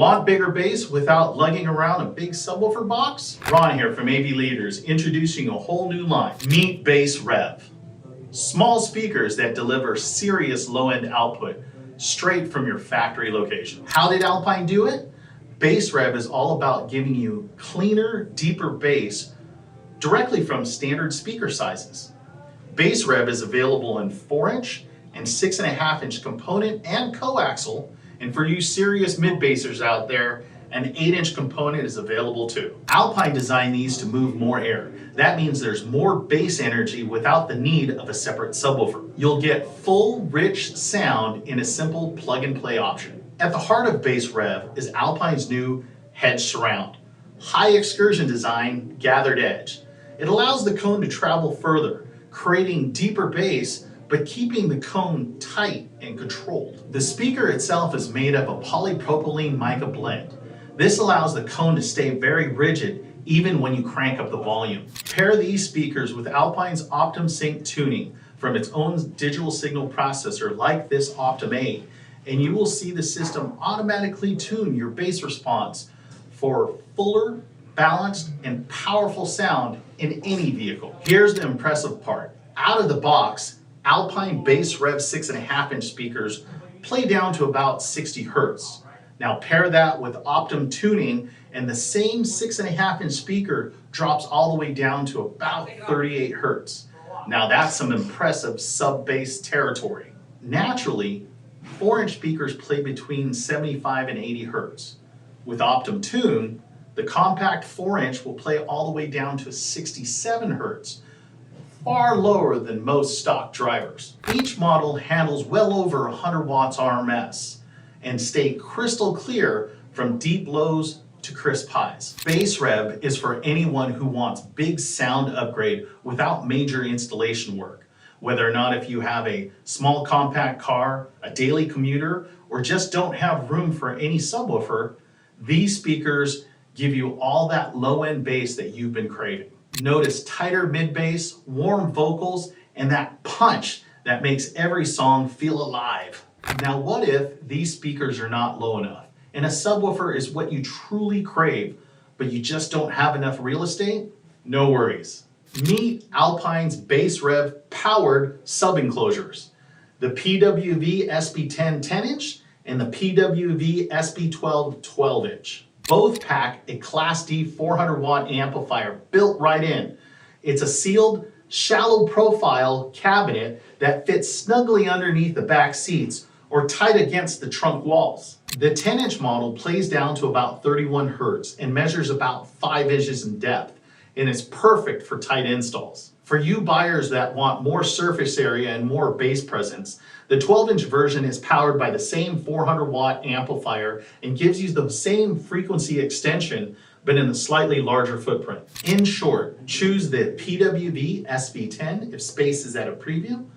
Want bigger bass without lugging around a big subwoofer box? Ron here from AV Leaders, introducing a whole new line. Meet BassRev. Small speakers that deliver serious low-end output straight from your factory location. How did Alpine do it? BassRev is all about giving you cleaner, deeper bass directly from standard speaker sizes. BassRev is available in 4-inch and 6.5-inch component and coaxial, and for you serious mid-bassers out there, an 8-inch component is available too. Alpine designed these to move more air. That means there's more bass energy without the need of a separate subwoofer. You'll get full, rich sound in a simple plug-and-play option. At the heart of BassRev is Alpine's new Hedge Surround. High excursion design, gathered edge. It allows the cone to travel further, creating deeper bass, but keeping the cone tight and controlled. The speaker itself is made of a polypropylene mica blend. This allows the cone to stay very rigid even when you crank up the volume. Pair these speakers with Alpine's OptimSync tuning from its own digital signal processor like this Optim 8, and you will see the system automatically tune your bass response for fuller, balanced, and powerful sound in any vehicle. Here's the impressive part. Out of the box, Alpine Bass Rev 6.5-inch speakers play down to about 60 Hertz. Now pair that with Optim tuning and the same 6.5-inch speaker drops all the way down to about 38 Hertz. Now that's some impressive sub-bass territory. Naturally, 4-inch speakers play between 75 and 80 Hertz. With Optim tune, the compact 4-inch will play all the way down to 67 Hertz, far lower than most stock drivers. Each model handles well over 100 watts RMS and stay crystal clear from deep lows to crisp highs. BassRev is for anyone who wants big sound upgrade without major installation work. Whether or not if you have a small compact car, a daily commuter, or just don't have room for any subwoofer, these speakers give you all that low-end bass that you've been craving. Notice tighter mid-bass, warm vocals, and that punch that makes every song feel alive. Now what if these speakers are not low enough and a subwoofer is what you truly crave, but you just don't have enough real estate? No worries. Meet Alpine's BassRev powered sub-enclosures, the PWV SB10 10-inch and the PWV SB12 12-inch. Both pack a Class D 400-watt amplifier built right in. It's a sealed, shallow profile cabinet that fits snugly underneath the back seats or tight against the trunk walls. The 10-inch model plays down to about 31 Hertz and measures about 5 inches in depth, and is perfect for tight installs. For you buyers that want more surface area and more bass presence, the 12-inch version is powered by the same 400-watt amplifier and gives you the same frequency extension, but in a slightly larger footprint. In short, choose the PWV SB10 if space is at a premium,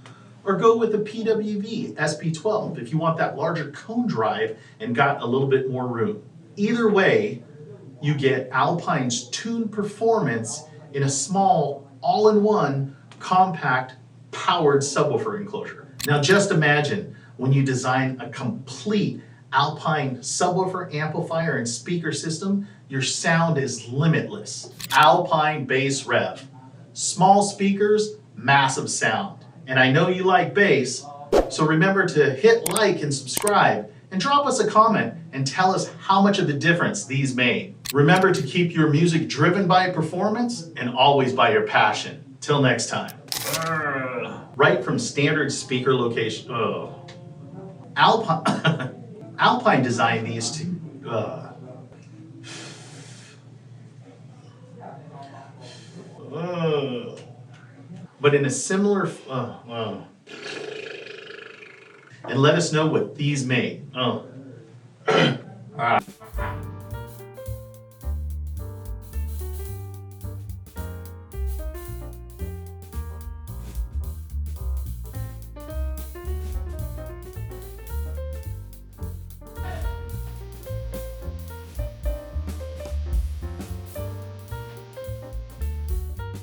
or go with the PWV SB12 if you want that larger cone drive and got a little bit more room. Either way, you get Alpine's tuned performance in a small, all-in-one, compact, powered subwoofer enclosure. Now just imagine when you design a complete Alpine subwoofer, amplifier, and speaker system, your sound is limitless. Alpine Bass Rev. Small speakers, massive sound. And I know you like bass, so remember to hit like and subscribe, and drop us a comment and tell us how much of a difference these made. Remember to keep your music driven by performance and always by your passion. Till next time. Right from standard speaker location. Alpine designed these to. But in a similar. And let us know what these made.